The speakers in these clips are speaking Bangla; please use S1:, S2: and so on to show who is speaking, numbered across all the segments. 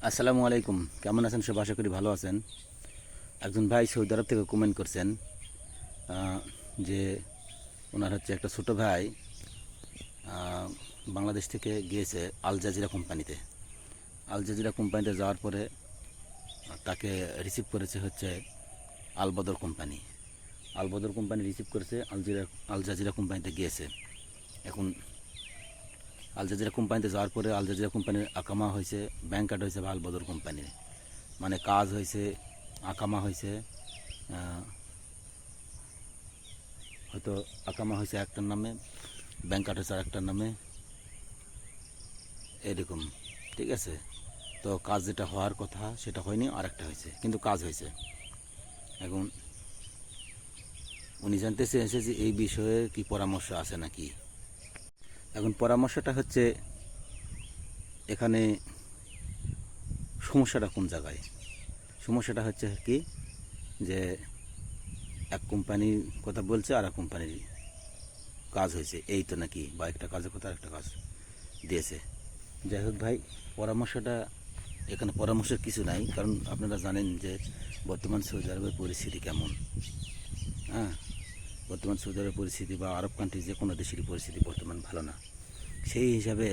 S1: আসসালামু আলাইকুম, কেমন আছেন সব? আশা করি ভালো আছেন। একজন ভাই সৌদি আরব থেকে কমেন্ট করছেন যে ওনার হচ্ছে একটা ছোটো ভাই বাংলাদেশ থেকে গিয়েছে আল জাজিরা কোম্পানিতে। আল জাজিরা কোম্পানিতে যাওয়ার পরে তাকে রিসিভ করেছে হচ্ছে আল বদর কোম্পানি। আল বদর কোম্পানি রিসিভ করেছে, আল জাজিরা কোম্পানিতে গিয়েছে। এখন আল জাজিরা কোম্পানিতে যাওয়ার পরে আল জাজিরা কোম্পানির আকামা হয়েছে, ব্যাংক কার্ড হয়েছে আল বদর কোম্পানির, মানে কাজ হয়েছে, আকামা হয়েছে, হয়তো আকামা হয়েছে একটার নামে, ব্যাংক কার্ড হয়েছে আরেকটার নামে, এরকম। ঠিক আছে, তো কাজ যেটা হওয়ার কথা সেটা হয়নি, আরেকটা হয়েছে, কিন্তু কাজ হয়েছে। এখন উনি জানতে চেয়েছে যে এই বিষয়ে কি পরামর্শ আছে নাকি। এখন পরামর্শটা হচ্ছে, এখানে সমস্যাটা কোন জায়গায়? সমস্যাটা হচ্ছে কি, যে এক কোম্পানির কথা বলছে আর এক কোম্পানির কাজ হয়েছে এই তো নাকি, বা একটা কাজের কথা একটা কাজ দিয়েছে। যাই হোক ভাই, পরামর্শটা এখানে পরামর্শের কিছু নাই, কারণ আপনারা জানেন যে বর্তমান সৌদি আরবের পরিস্থিতি কেমন। হ্যাঁ, বর্তমান সৌদি আরবের পরিস্থিতি বা আরব কান্ট্রি যে কোনো দেশেরই পরিস্থিতি বর্তমান ভালো না। সেই হিসাবে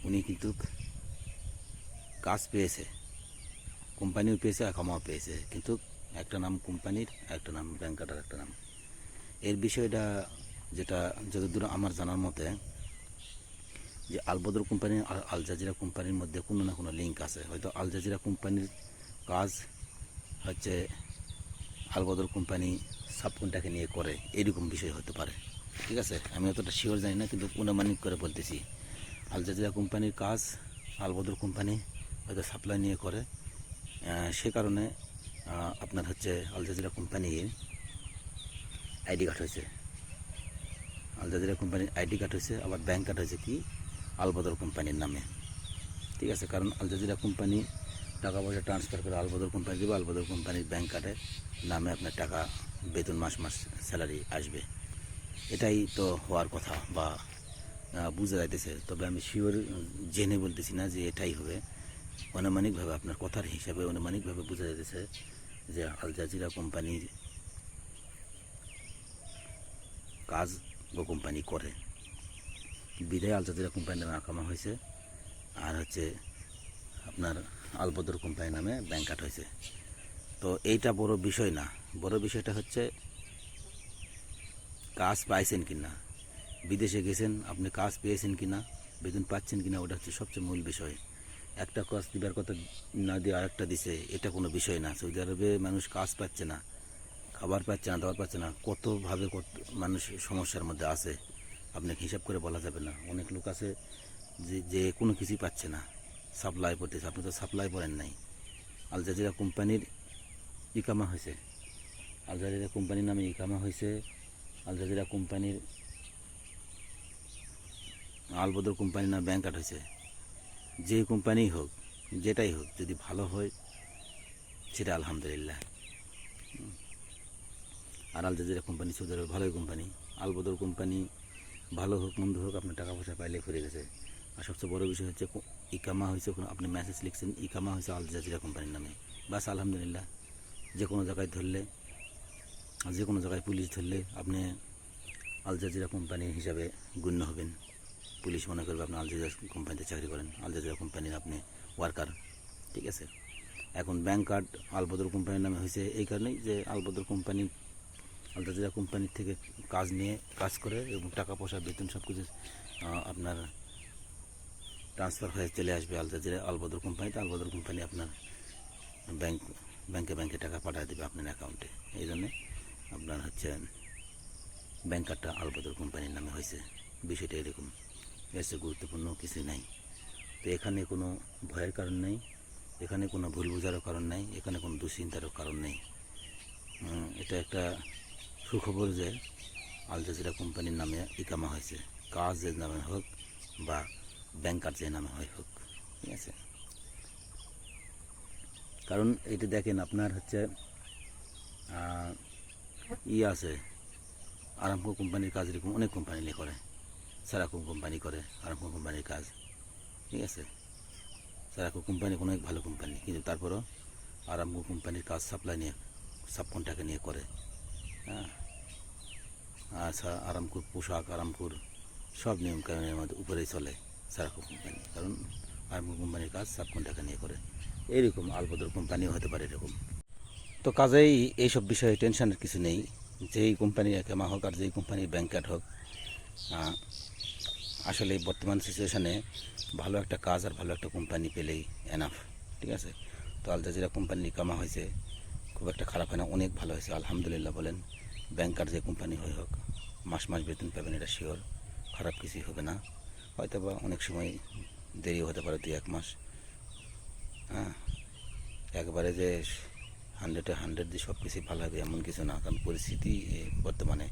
S1: উনি কিন্তু কাজ পেয়েছে, কোম্পানিও পেয়েছে, আকামাও পেয়েছে, কিন্তু একটা নাম কোম্পানির, একটা নাম ব্যাংকাটার, একটা নাম। এর বিষয়টা যেটা যতদূর আমার জানার মতে, যে আল বদর কোম্পানি আর আল জাজিরা কোম্পানির মধ্যে কোনো না কোনো লিঙ্ক আছে। হয়তো আল জাজিরা কোম্পানির কাজ হচ্ছে আল বদর কোম্পানি সাবকনটাকে নিয়ে করে, এরকম বিষয় হতে পারে। ঠিক আছে, আমি অতটা শিওর জানি না, কিন্তু অনুমানিক করে বলতেছি। আল জাজিরা কোম্পানির কাজ আল বদর কোম্পানি হয়তো সাপ্লাই নিয়ে করে, সে কারণে আপনার হচ্ছে আল জাজিরা কোম্পানির আইডি কার্ড হয়েছে, আল জাজিরা কোম্পানির আইডি কার্ড হয়েছে, আবার ব্যাংক কার্ড হয়েছে কি আল বদর কোম্পানির নামে। ঠিক আছে, কারণ আল জাজিরা কোম্পানি টাকা পয়সা ট্রান্সফার করে আল বদর কোম্পানি দেবে, আল বদর কোম্পানির ব্যাংক কার্ডের নামে আপনার টাকা, বেতন মাস মাস স্যালারি আসবে। এটাই তো হওয়ার কথা বা বোঝা যাইতেছে, তবে আমি শিওর জেনে বলতেছি না যে এটাই হবে। অনুমানিকভাবে, আপনার কথার হিসাবে অনুমানিকভাবে বোঝা যাইতেছে যে আল জাজিরা কোম্পানির কাজ ও কোম্পানি করে, বিদায় আল জাজিরা কোম্পানির নামে আকামা হয়েছে, আর হচ্ছে আপনার আল বদর কোম্পানি নামে ব্যাংক কার্ড হয়েছে। তো এইটা বড় বিষয় না, বড় বিষয়টা হচ্ছে কাজ পাইছেন কি না, বিদেশে গেছেন আপনি কাজ পেয়েছেন কি না, বেতন পাচ্ছেন কি না, ওটা হচ্ছে সবচেয়ে মূল বিষয়। একটা কাজ দিবার কথা না দিয়ে আরেকটা দিছে, এটা কোনো বিষয় না। সৌদি আরবে মানুষ কাজ পাচ্ছে না, খাবার পাচ্ছে না, দাবার পাচ্ছে না, কতভাবে কত মানুষ সমস্যার মধ্যে আছে আপনাকে হিসাব করে বলা যাবে না। অনেক লোক আছে যে কোনো কিছুই পাচ্ছে না, সাপ্লাই পড়তেছে। আপনি তো সাপ্লাই পড়েন নাই। আল জাজিরা কোম্পানির ইকামা হয়েছে, আল জাজিরা কোম্পানির নামে ইকামা হয়েছে, আল জাজিরা কোম্পানির আল বদর কোম্পানির নামে ব্যাংক কার্ড হয়েছে। যে কোম্পানিই হোক, যেটাই হোক, যদি ভালো হয় সেটা আলহামদুলিল্লাহ। আর আল জাজিরা কোম্পানি সৌদি আরবের ভালোই কোম্পানি, আল বদর কোম্পানি ভালো হোক মন্দ হোক, আপনার টাকা পয়সা পাইলে ঘুরে গেছে। আর সবচেয়ে বড় বিষয় হচ্ছে ইকামা হয়েছে, আপনি মেসেজ লিখছেন ইকামা হয়েছে আল জাজিরা কোম্পানির নামে, বাস আলহামদুলিল্লাহ। যে কোনো জায়গায় ধরলে, যে কোনো জায়গায় পুলিশ ধরলে আপনি আল জাজিরা কোম্পানি হিসাবে গণ্য হবেন। পুলিশ মনে করবে আপনি আল জাজিরা কোম্পানিতে চাকরি করেন, আল জাজিরা কোম্পানির আপনি ওয়ার্কার। ঠিক আছে, এখন ব্যাংক কার্ড আল বদর কোম্পানির নামে হয়েছে এই কারণেই যে আল বদর কোম্পানি আল জাজিরা কোম্পানির থেকে কাজ নিয়ে কাজ করে, এবং টাকা পয়সা বেতন সব কিছু আপনার ট্রান্সফার হয়ে চলে আসবে আল জাজিরা আল বদর কোম্পানিতে। আল বদর কোম্পানি আপনার ব্যাংকে টাকা পাঠিয়ে দেবে আপনার অ্যাকাউন্টে। এই জন্যে আপনার হচ্ছে ব্যাংক কার্ডটা আল বদর কোম্পানির নামে হয়েছে। বিষয়টা এরকম, এর চেয়ে গুরুত্বপূর্ণ কিছুই নাই। তো এখানে কোনো ভয়ের কারণ নেই, এখানে কোনো ভুল বোঝারও কারণ নেই, এখানে কোনো দুশ্চিন্তারও কারণ নেই। এটা একটা সুখবর যে আল জাজিরা কোম্পানির নামে ইকামা হয়েছে, কাজ যে নামে হোক বা ব্যাংক কার্ড যে নামে হয় হোক। ঠিক আছে, কারণ এটা দেখেন আপনার হচ্ছে আছে, আরামকো কোম্পানির কাজ এরকম অনেক কোম্পানি নিয়ে করে, সারাকম কোম্পানি করে আরামকো কোম্পানির কাজ। ঠিক আছে, সারাকো কোম্পানি অনেক ভালো কোম্পানি, কিন্তু তারপরও আরামকো কোম্পানির কাজ সাপ্লাই নিয়ে সাবকন্ট্রাক্ট নিয়ে করে। হ্যাঁ, আচ্ছা, আরামকোর পোশাক, আরামকোর সব নিয়মকানুনের মধ্যে উপরেই চলে সারাকো কোম্পানি, কারণ আরামকো কোম্পানির কাজ সাবকন্ট্রাক্ট নিয়ে করে। এইরকম আলবদর কোম্পানিও হতে পারে এরকম। তো কাজেই এইসব বিষয়ে টেনশনের কিছু নেই। যেই কোম্পানির একেমা হোক আর যেই কোম্পানির ব্যাংকার হোক, আসলে বর্তমান সিচুয়েশানে ভালো একটা কাজ আর ভালো একটা কোম্পানি পেলেই এনাফ। ঠিক আছে, তো আল জাজিরা কোম্পানির কামা হয়েছে, খুব একটা খারাপ হয় না, অনেক ভালো হয়েছে আলহামদুলিল্লাহ বলেন। ব্যাংকার যে কোম্পানি হয়ে হোক মাস মাস বেতন পাবেন, এটা শিওর, খারাপ কিছুই হবে না। হয়তো বা অনেক সময় দেরি হতে পারে 2-1 মাস। হ্যাঁ, একবারে যে 100-100 যে সব কিছুই ভালো হবে এমন কিছু না, কারণ পরিস্থিতি বর্তমানে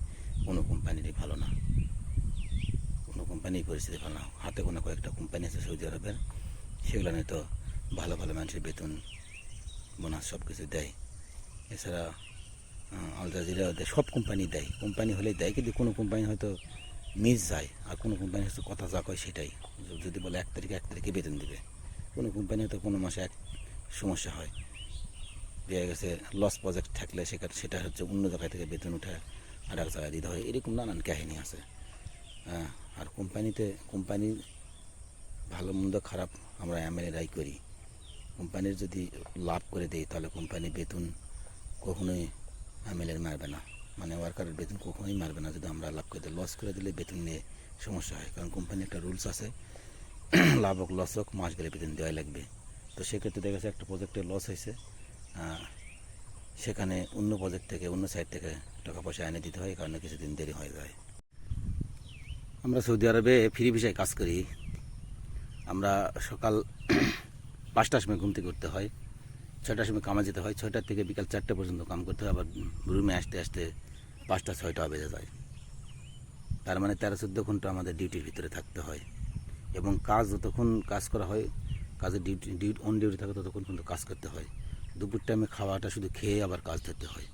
S1: কোনো কোম্পানিরই ভালো না, কোনো কোম্পানির পরিস্থিতি ভালো না। হাতে কোনো কয়েকটা কোম্পানি আছে সৌদি আরবের, সেগুলো নিয়ে তো ভালো ভালো মানুষের বেতন বোনাস সব কিছু দেয়। এছাড়া আল জাজিরা সব কোম্পানি দেয়, কোম্পানি হলেই দেয়, কিন্তু কোনো কোম্পানি হয়তো মিস যায়, আর কোনো কোম্পানি হচ্ছে কথা যা কয় সেটাই। যদি বলে 1 তারিখে বেতন দেবে, কোনো কোম্পানি হয়তো কোনো মাসে এক সমস্যা হয়, দেখা গেছে লস প্রজেক্ট থাকলে সেটা হচ্ছে অন্য জায়গা থেকে বেতন উঠে আর এক জায়গায় দিতে হয়, এরকম নানান কাহিনী আছে। হ্যাঁ, আর কোম্পানির ভালো মন্দ খারাপ আমরা এমএলএরাই করি। কোম্পানির যদি লাভ করে দেয় তাহলে কোম্পানি বেতন কখনোই এমএলএর মারবে না, মানে ওয়ার্কারের বেতন কখনোই মারবে না। যদি আমরা লাভ করে দিই, লস করে দিলে বেতন নিয়ে সমস্যা হয়, কারণ কোম্পানির একটা রুলস আছে, লাভ হোক লস হোক মাস গেলে বেতন দেওয়াই লাগবে। তো সেক্ষেত্রে দেখা গেছে একটা প্রজেক্টে লস হয়েছে, সেখানে অন্য প্রজেক্ট থেকে অন্য সাইড থেকে টাকা পয়সা এনে দিতে হয়, এই কারণে কিছুদিন দেরি হয়ে যায়। আমরা সৌদি আরবে ফ্রি ভিসায় কাজ করি। আমরা সকাল 5টার সময় ঘুম থেকে উঠতে হয়, 6টার সময় কামে যেতে হয়, 6টা থেকে বিকাল 4টা পর্যন্ত কাম করতে হয়, আবার রুমে আসতে আসতে 5টা-6টা বেজে যায়। তার মানে 13-14 ঘন্টা আমাদের ডিউটির ভিতরে থাকতে হয়, এবং কাজ যতক্ষণ কাজ করা হয়, কাজের অন ডিউটি থাকে ততক্ষণ কিন্তু কাজ করতে হয়। দুপুর টাইমে খাওয়াটা শুধু খেয়ে আবার কাজ ধরতে হয়।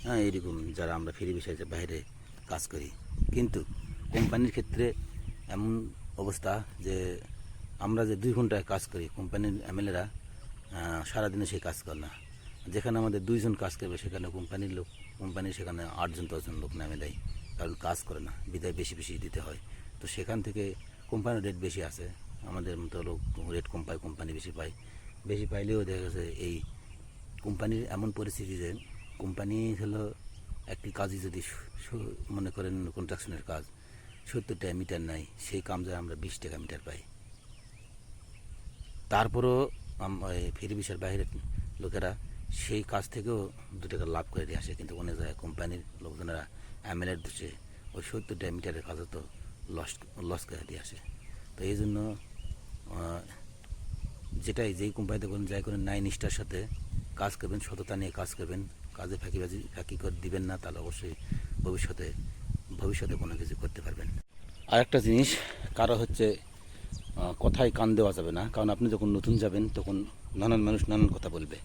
S1: হ্যাঁ, এইরকম যারা আমরা ফ্রি বিষয়ে বাইরে কাজ করি। কিন্তু কোম্পানির ক্ষেত্রে এমন অবস্থা যে আমরা যে 2 ঘন্টায় কাজ করি, কোম্পানির এমএলএরা সারাদিনে সেই কাজ করে না। যেখানে আমাদের 2 জন কাজ করবে সেখানে কোম্পানি সেখানে 8-10 জন লোক নামে দেয়, কারণ কাজ করে না, বিদায় বেশি বেশি দিতে হয়। তো সেখান থেকে কোম্পানির রেট বেশি আছে, আমাদের মতো লোক রেট কম পায়, কোম্পানি বেশি পায়। বেশি পাইলেও দেখা গেছে এই কোম্পানির এমন পরিস্থিতি যে কোম্পানি হলো একটি কাজই যদি মনে করেন কনস্ট্রাকশনের কাজ 70 টাকা মিটার নাই, সেই কাম যায় আমরা 20 টাকা মিটার পাই। তারপরও ফ্রি ভিসার বাইরের লোকেরা সেই কাজ থেকেও 2 টাকা লাভ করে দিয়ে আসে, কিন্তু অনেক জায়গায় কোম্পানির লোকজনেরা এমএলএর দোষে ওই 70 টাকা মিটারের কাজও তো লস করে দিয়ে আসে। তো এই জন্য যেই কোম্পানিতে করেন যাই করেন, ন্যায় নিষ্ঠার সাথে কাজ করবেন, সততা নিয়ে কাজ করবেন, কাজে ফাঁকি করে দিবেন না, তাহলে অবশ্যই ভবিষ্যতে কোনো কিছু করতে পারবেন। আর একটা জিনিস, কারো হচ্ছে কথায় কান দেওয়া যাবে না, কারণ আপনি যখন নতুন যাবেন তখন নানান মানুষ নানান কথা বলবে,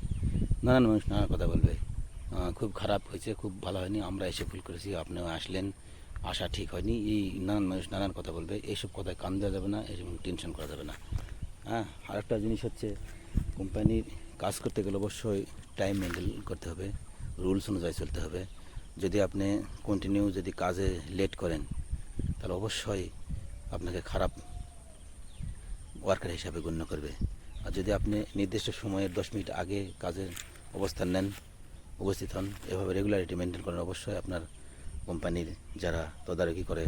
S1: খুব খারাপ হয়েছে, খুব ভালো হয়নি, আমরা এসে ভুল করেছি, আপনিও আসলেন, আসা ঠিক হয়নি, এই নানান মানুষ নানান কথা বলবে, এইসব কথায় কান দেওয়া যাবে না, এরকম টেনশন করা যাবে না। হ্যাঁ, আর একটা জিনিস হচ্ছে, কোম্পানির কাজ করতে গেলে অবশ্যই টাইম মেনটেন করতে হবে, রুলস অনুযায়ী চলতে হবে। যদি আপনি কন্টিনিউ যদি কাজে লেট করেন তাহলে অবশ্যই আপনাকে খারাপ ওয়ার্কার হিসাবে গণ্য করবে। আর যদি আপনি নির্দিষ্ট সময়ের 10 মিনিট আগে কাজের উপস্থিত হন, এভাবে রেগুলারিটি মেনটেন করেন, অবশ্যই আপনার কোম্পানির যারা তদারকি করে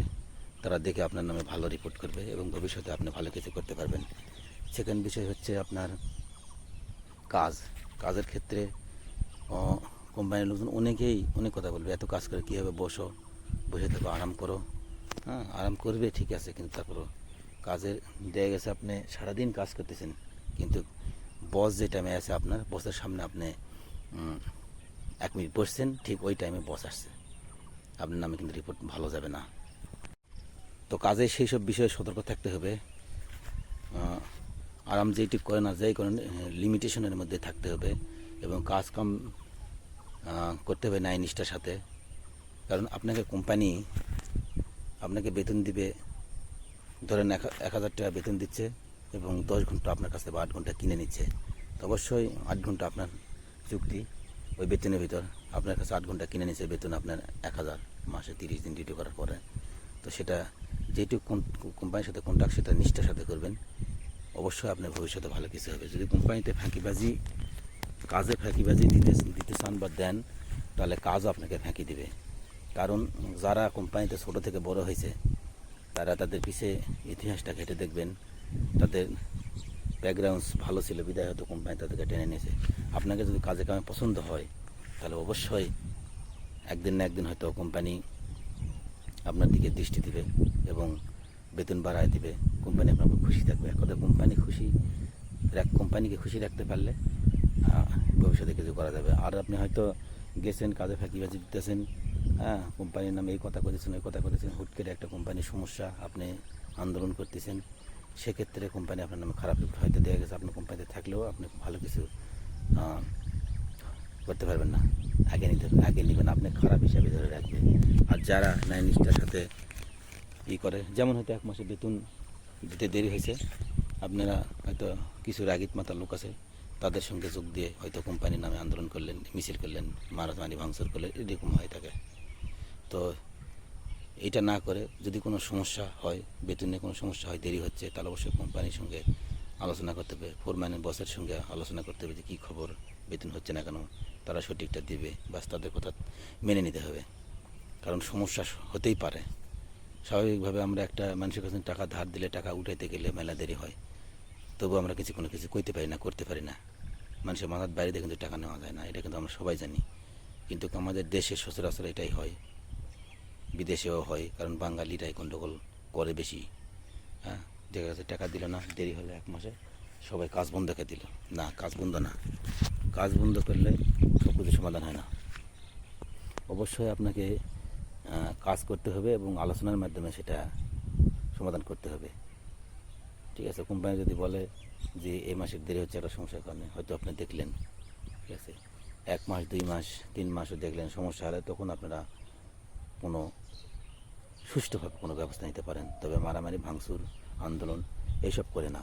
S1: তারা দেখে আপনার নামে ভালো রিপোর্ট করবে এবং ভবিষ্যতে আপনি ভালো কিছু করতে পারবেন। সেকেন্ড বিষয় হচ্ছে আপনার কাজের ক্ষেত্রে কোম্পানির লোকজন অনেকেই অনেক কথা বলবে, এত কাজ করে কীভাবে বসে থাকো, আরাম করো। হ্যাঁ, আরাম করবে ঠিক আছে, কিন্তু তারপরও কাজের দেখা গেছে আপনি সারাদিন কাজ করতেছেন, কিন্তু বস যে টাইমে আছে আপনার বসের সামনে আপনি 1 মিনিট বসছেন, ঠিক ওই টাইমে বস আসছে, আপনার নামে কিন্তু রিপোর্ট ভালো যাবে না। তো কাজে সেই সব বিষয়ে সতর্ক থাকতে হবে। আরাম যেইটি করে না যাই করেন, লিমিটেশনের মধ্যে থাকতে হবে এবং কাজ কাম করতে হবে ন্যায় নিষ্ঠার সাথে। কারণ কোম্পানি আপনাকে বেতন দিবে, ধরেন 1,000 টাকা বেতন দিচ্ছে, এবং 10 ঘন্টা আপনার কাছে বা 8 ঘন্টা কিনে নিচ্ছে, তো অবশ্যই 8 ঘন্টা আপনার চুক্তি, ওই বেতনের ভিতর আপনার কাছে 8 ঘন্টা কিনে নিচ্ছে, বেতন আপনার 1000, মাসে 30 দিন ডিউটি করার পরে। তো সেটা যেটুকু কোম্পানির সাথে কন্ট্রাক্ট সেটা নিষ্ঠার সাথে করবেন, অবশ্যই আপনার ভবিষ্যতে ভালো কিছু হবে। যদি কোম্পানিতে ফাঁকিবাজি, কাজে ফাঁকিবাজি দিতে চান বা দেন, তাহলে কাজও আপনাকে ফাঁকি দিবে। কারণ যারা কোম্পানিতে ছোটো থেকে বড় হয়েছে, তারা তাদের পিছে ইতিহাসটা ঘেঁটে দেখবেন, তাদের ব্যাকগ্রাউন্ড ভালো ছিল বিদায় হয়তো কোম্পানি তাদেরকে টেনে নিয়েছে। আপনাকে যদি কাজে কামে পছন্দ হয়, তাহলে অবশ্যই একদিন না একদিন হয়তো কোম্পানি আপনার দিকে দৃষ্টি দিবে এবং বেতন বাড়ায় দিবে, কোম্পানি আপনার উপর খুশি থাকবে। এক কথা, কোম্পানিকে খুশি রাখতে পারলে ভবিষ্যতে কিছু করা যাবে। আর আপনি হয়তো গেছেন কাজে ফাঁকিবাজি দিতেছেন, হ্যাঁ, কোম্পানির নামে এই কথা করেছেন ওই কথা করেছেন, হুট করে একটা কোম্পানির সমস্যা আপনি আন্দোলন করতেছেন, সেক্ষেত্রে কোম্পানি আপনার নামে খারাপ হয়তো দেওয়া গেছে, আপনার কোম্পানিতে থাকলেও আপনি ভালো কিছু করতে পারবেন না, আগে নেবেন, আপনি খারাপ হিসাবে ধরে রাখবেন। আর যারা ন্যায় নিষ্ঠার সাথে করে, যেমন হয়তো 1 মাসে বেতন দিতে দেরি হয়েছে, আপনারা হয়তো কিছু রাগিত মাতার লোক আছে, তাদের সঙ্গে যোগ দিয়ে হয়তো কোম্পানির নামে আন্দোলন করলেন, মিছিল করলেন, মারামারি ভাঙচুর করলেন, এরকম হয়ে থাকে। তো এটা না করে যদি কোনো সমস্যা হয়, বেতনে কোনো সমস্যা হয়, দেরি হচ্ছে, তাহলে অবশ্যই কোম্পানির সঙ্গে আলোচনা করতে হবে, ফোরম্যানের বসের সঙ্গে আলোচনা করতে হবে যে কী খবর, বেতন হচ্ছে না কেন, তারা সঠিকটা দেবে, বাস তাদের কথা মেনে নিতে হবে। কারণ সমস্যা হতেই পারে, স্বাভাবিকভাবে আমরা একটা মানুষের কাছে টাকা ধার দিলে টাকা উঠাইতে গেলে মেলা দেরি হয়, তবু আমরা কোনো কিছু কইতে পারি না, করতে পারি না। মানুষের মাথার বাইরে দিয়ে কিন্তু টাকা নেওয়া যায় না, এটা কিন্তু আমরা সবাই জানি। কিন্তু আমাদের দেশে সচরাচর এটাই হয়, বিদেশেও হয়, কারণ বাঙালিরাই গণ্ডগোল করে বেশি। হ্যাঁ, দেখা গেছে টাকা দিল না, দেরি হলে 1 মাসে সবাই কাজ বন্ধ করে দিল। না, কাজ বন্ধ না, কাজ বন্ধ করলে সব কিছু সমাধান হয় না। অবশ্যই আপনাকে কাজ করতে হবে এবং আলোচনার মাধ্যমে সেটা সমাধান করতে হবে। ঠিক আছে, কোম্পানি যদি বলে যে এই মাসের দেরি হচ্ছে একটা সমস্যার কারণে, হয়তো আপনি দেখলেন, ঠিক আছে, 1 মাস 2 মাস 3 মাসও দেখলেন, সমস্যা হলে তখন আপনারা কোনো সুষ্ঠুভাবে কোনো ব্যবস্থা নিতে পারেন। তবে মারামারি ভাঙচুর আন্দোলন এইসব করে না।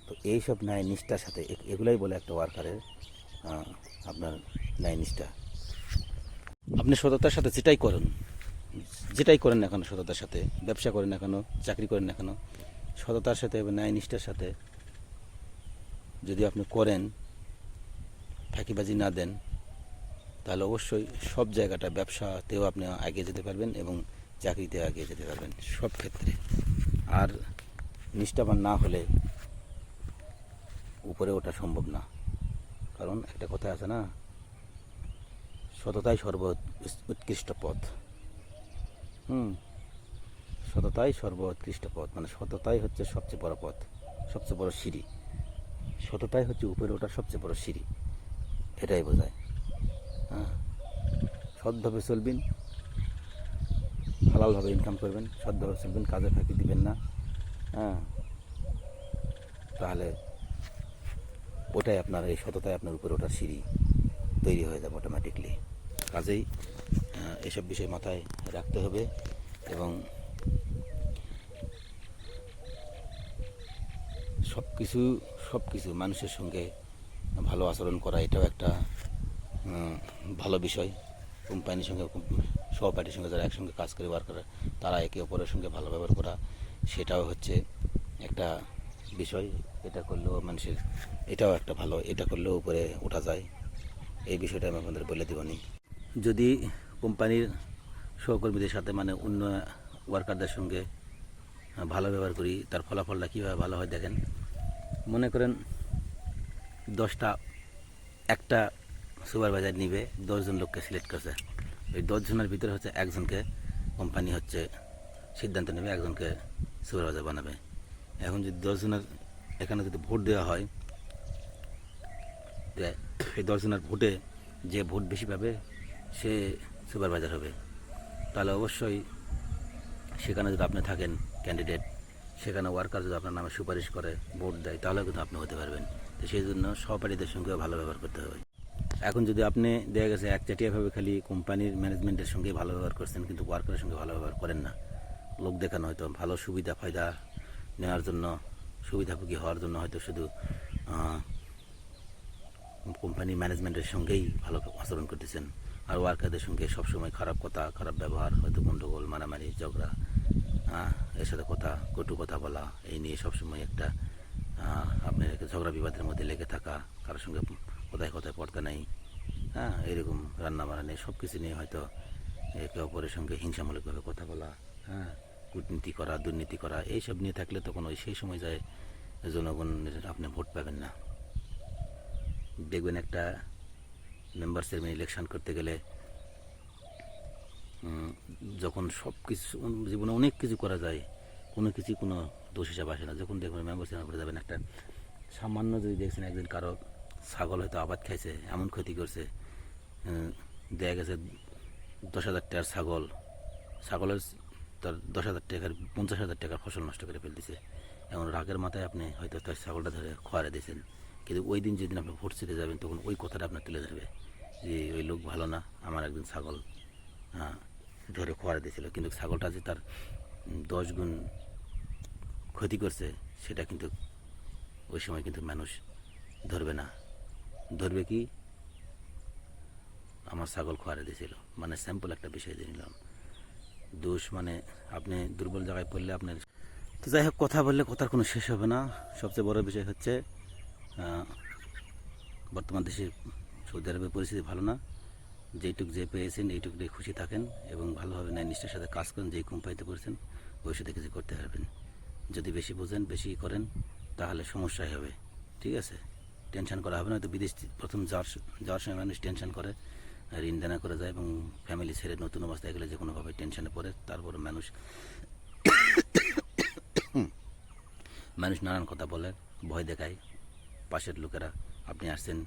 S1: তো এইসব ন্যায় নিষ্ঠার সাথে, এগুলাই বলে একটা ওয়ার্কারের আপনার ন্যায় নিষ্ঠা। আপনি সততার সাথে যেটাই করেন না কেন, সততার সাথে ব্যবসা করেন না কেন, চাকরি করেন না কেন, সততার সাথে এবং ন্যায় নিষ্ঠার সাথে যদি আপনি করেন, ফাঁকিবাজি না দেন, তাহলে অবশ্যই সব জায়গাটা, ব্যবসাতেও আপনি এগিয়ে যেতে পারবেন এবং চাকরিতেও এগিয়ে যেতে পারবেন, সব ক্ষেত্রে। আর নিষ্ঠাবান না হলে উপরে ওঠা সম্ভব না। কারণ একটা কথা আছে না, সততাই উৎকৃষ্ট পথ। সততাই সর্বোৎকৃষ্ট পথ, মানে সততাই হচ্ছে সবচেয়ে বড় পথ, সবচেয়ে বড় সিঁড়ি। সততাই হচ্ছে উপরে ওঠার সবচেয়ে বড় সিঁড়ি, এটাই বোঝায়। হ্যাঁ, সৎভাবে চলবেন, হালালভাবে ইনকাম করবেন, সৎভাবে চলবেন, কাজে ফাঁকি দিবেন না। হ্যাঁ, তাহলে ওটাই আপনার, এই সততায় আপনার উপরে ওঠার সিঁড়ি তৈরি হয়ে যাবে অটোমেটিকলি। কাজেই এসব বিষয় মাথায় রাখতে হবে এবং সব কিছু মানুষের সঙ্গে ভালো আচরণ করা, এটাও একটা ভালো বিষয়। কোম্পানির সঙ্গে, সহপাঠীর সঙ্গে যারা একসঙ্গে কাজ করে ওয়ার্কার, তারা একে অপরের সঙ্গে ভালো ব্যবহার করা, সেটাও হচ্ছে একটা বিষয়। এটা করলেও মানুষের, এটাও একটা ভালো, এটা করলেও উপরে ওঠা যায়। এই বিষয়টা আমি আপনাদের বলে দেবনি। যদি কোম্পানির সহকর্মীদের সাথে, মানে অন্য ওয়ার্কারদের সঙ্গে ভালো ব্যবহার করি, তার ফলাফলটা কীভাবে ভালো হয় দেখেন। মনে করেন একটা সুপারভাইজার নিবে, 10 জন লোককে সিলেক্ট করছে, ওই 10 জনের ভিতরে হচ্ছে একজনকে কোম্পানি হচ্ছে সিদ্ধান্ত নেবে, একজনকে সুপারভাইজার বানাবে। এখন যদি 10 জনের এখানে যদি ভোট দেওয়া হয়, এই 10 জনের ভোটে যে ভোট বেশি পাবে সে সুপারভাইজার হবে। তাহলে অবশ্যই সেখানে যদি আপনি থাকেন ক্যান্ডিডেট, সেখানে ওয়ার্কার যদি আপনার নামে সুপারিশ করে, ভোট দেয়, তাহলে কিন্তু আপনি হতে পারবেন। তো সেই জন্য সহপাঠীদের সঙ্গেও ভালো ব্যবহার করতে হবে। এখন যদি আপনি দেখা গেছে একচাটিয়াভাবে খালি কোম্পানির ম্যানেজমেন্টের সঙ্গে ভালো ব্যবহার করছেন, কিন্তু ওয়ার্কারের সঙ্গে ভালো ব্যবহার করেন না, লোক দেখানো হয়তো ভালো সুবিধা ফায়দা নেওয়ার জন্য, সুবিধাভোগী হওয়ার জন্য হয়তো শুধু কোম্পানি ম্যানেজমেন্টের সঙ্গেই ভালো আচরণ করতেছেন, আর ওয়ার্কারদের সঙ্গে সবসময় খারাপ কথা, খারাপ ব্যবহার, হয়তো গণ্ডগোল, মারামারি, ঝগড়া, এর সাথে কথা, কটু কথা বলা, এই নিয়ে সবসময় একটা আপনার ঝগড়া বিবাদের মধ্যে লেগে থাকা, কারোর সঙ্গে কোথায় কোথায় পড়তে নেই, এরকম রান্না বান্না নিয়ে সব কিছু নিয়ে হয়তো একে অপরের সঙ্গে হিংসামূলকভাবে কথা বলা, কূটনীতি করা, দুর্নীতি করা, এইসব নিয়ে থাকলে তখন ওই সেই সময় যায় জনগণের আপনি ভোট পাবেন না। দেখবেন একটা মেম্বার চেয়ারম্যান ইলেকশন করতে গেলে যখন সব কিছু জীবনে অনেক কিছু করা যায়, কোনো কিছু কোনো দোষ হিসাবে আসে না। যখন দেখবেন মেম্বার চেয়ারম্যান করে যাবেন, একটা সামান্য যদি দেখছেন একদিন কারো ছাগল হয়তো আবাদ খাইছে, এমন ক্ষতি করছে, দেখা গেছে 10,000 টাকার ছাগলের তার 10,000 টাকার 50,000 টাকার ফসল নষ্ট করে ফেলতেছে। এমন রাগের মাথায় আপনি হয়তো তার ছাগলটা ধরে খোয়ারে দিয়েছেন, কিন্তু ওই দিন যেদিন আপনি ভোট ছিটে যাবেন তখন ওই কথাটা আপনার তুলে ধরবে যে ওই লোক ভালো না, আমার একদিন ছাগল ধরে খোয়ারে দিয়েছিল, কিন্তু ছাগলটা যে তার 10 গুণ ক্ষতি করছে সেটা কিন্তু ওই সময় কিন্তু মানুষ ধরবে না। ধরবে কি, আমার ছাগল খোয়ারে দিয়েছিল, মানে স্যাম্পল একটা বিষয় দিয়ে নিলাম। দোষ মানে আপনি দুর্বল জায়গায় পড়লে আপনার, তো যাই হোক, কথা বললে কথার কোনো শেষ হবে না। সবচেয়ে বড় বিষয় হচ্ছে বর্তমান দেশে সৌদি আরবের পরিস্থিতি ভালো না। যেইটুক যে পেয়েছেন এইটুক দিয়ে খুশি থাকেন এবং ভালোভাবে ন্যায় নিষ্ঠার সাথে কাজ করেন। যেই কোম্পানিতে করেছেন ভবিষ্যতে কিছু করতে পারবেন। যদি বেশি বোঝেন, বেশি করেন, তাহলে সমস্যাই হবে। ঠিক আছে, টেনশন করা হবে না। তো বিদেশ প্রথম যাওয়ার সময় মানুষ টেনশন করে, ঋণ দেনা করে যায় এবং ফ্যামিলি ছেড়ে নতুন অবস্থায় গেলে যে কোনোভাবে টেনশনে পড়ে। তারপরে মানুষ নানান কথা বলে, ভয় দেখায় পাশের লোকেরা। আপনি আসছেন,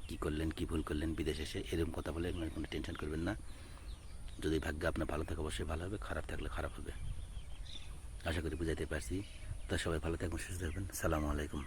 S1: কি করলেন, কি ভুল করলেন বিদেশে এসে, এরকম কথা বলে কোনো টেনশন করবেন না। যদি ভাগ্য আপনার ভালো থাকে অবশ্যই ভালো হবে, খারাপ থাকলে খারাপ হবে। আশা করি বুঝাইতে পারছি। তা সবাই ভালো থাকবেন, সুস্থ থাকবেন। সালামু আলাইকুম।